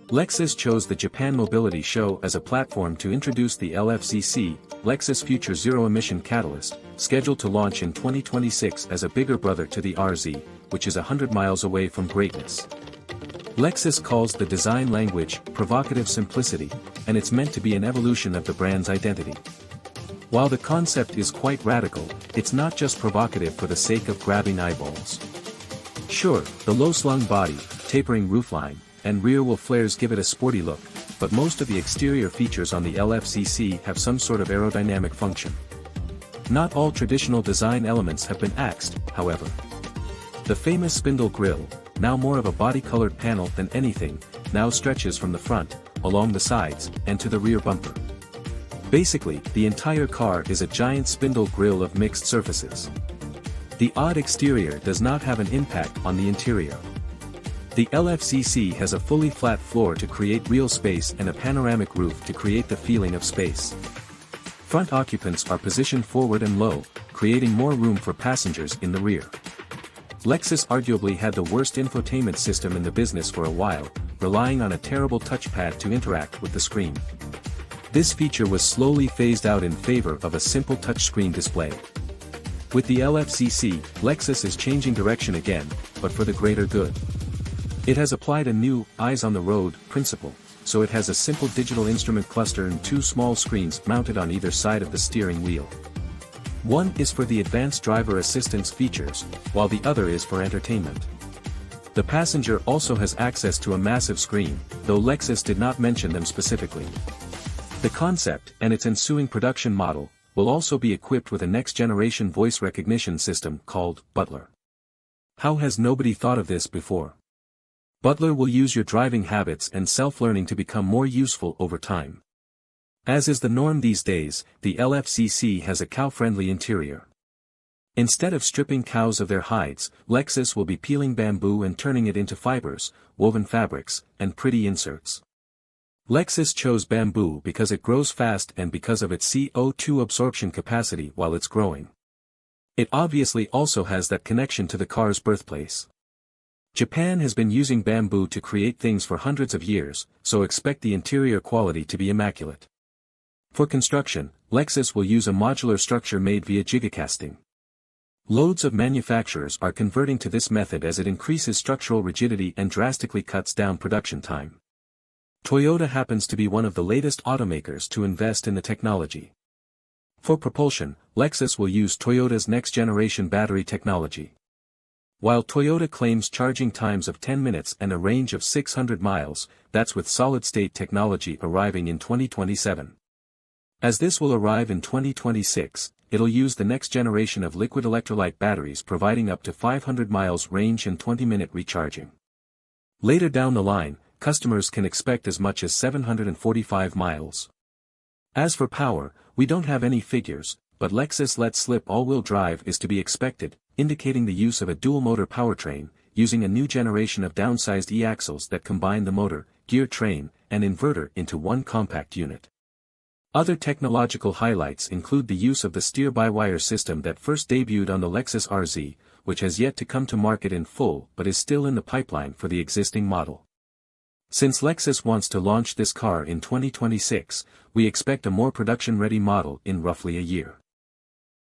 Lexus chose the Japan Mobility Show as a platform to introduce the LFCC, Lexus Future Zero-emission Catalyst, scheduled to launch in 2026 as a bigger brother to the RZ, which is 100 miles away from greatness. Lexus calls the design language Provocative Simplicity, and it's meant to be an evolution of the brand's identity. While the concept is quite radical, it's not just provocative for the sake of grabbing eyeballs. Sure, the low-slung body, tapering roofline, and rear-wheel flares give it a sporty look, but most of the exterior features on the LFCC have some sort of aerodynamic function. Not all traditional design elements have been axed, however. The famous Spindle Grille, now more of a body-colored panel than anything, now stretches from the front, along the sides, and to the rear bumper. Basically, the entire car is a giant spindle grille of mixed surfaces. The odd exterior does not have an impact on the interior. The LFCC has a fully flat floor to create real space and a panoramic roof to create the feeling of space. Front occupants are positioned forward and low, creating more room for passengers in the rear. Lexus arguably had the worst infotainment system in the business for a while, relying on a terrible touchpad to interact with the screen. This feature was slowly phased out in favor of a simple touchscreen display. With the LFCC, Lexus is changing direction again, but for the greater good. It has applied a new, eyes on the road, principle, so it has a simple digital instrument cluster and two small screens mounted on either side of the steering wheel. One is for the advanced driver assistance features, while the other is for entertainment. The passenger also has access to a massive screen, though Lexus did not mention them specifically. The concept, and its ensuing production model, will also be equipped with a next-generation voice recognition system called Butler. How has nobody thought of this before? Butler will use your driving habits and self-learning to become more useful over time. As is the norm these days, the LFCC has a cow-friendly interior. Instead of stripping cows of their hides, Lexus will be peeling bamboo and turning it into fibers, woven fabrics, and pretty inserts. Lexus chose bamboo because it grows fast and because of its CO2 absorption capacity while it's growing. It obviously also has that connection to the car's birthplace. Japan has been using bamboo to create things for hundreds of years, so expect the interior quality to be immaculate. For construction, Lexus will use a modular structure made via gigacasting. Loads of manufacturers are converting to this method as it increases structural rigidity and drastically cuts down production time. Toyota happens to be one of the latest automakers to invest in the technology. For propulsion, Lexus will use Toyota's next-generation battery technology. While Toyota claims charging times of 10 minutes and a range of 600 miles, that's with solid-state technology arriving in 2027. As this will arrive in 2026, it'll use the next generation of liquid electrolyte batteries providing up to 500 miles range and 20-minute recharging. Later down the line, customers can expect as much as 745 miles. As for power, we don't have any figures, but Lexus lets slip all-wheel drive is to be expected, indicating the use of a dual-motor powertrain, using a new generation of downsized e-axles that combine the motor, gear train, and inverter into one compact unit. Other technological highlights include the use of the steer-by-wire system that first debuted on the Lexus RZ, which has yet to come to market in full but is still in the pipeline for the existing model. Since Lexus wants to launch this car in 2026, we expect a more production-ready model in roughly a year.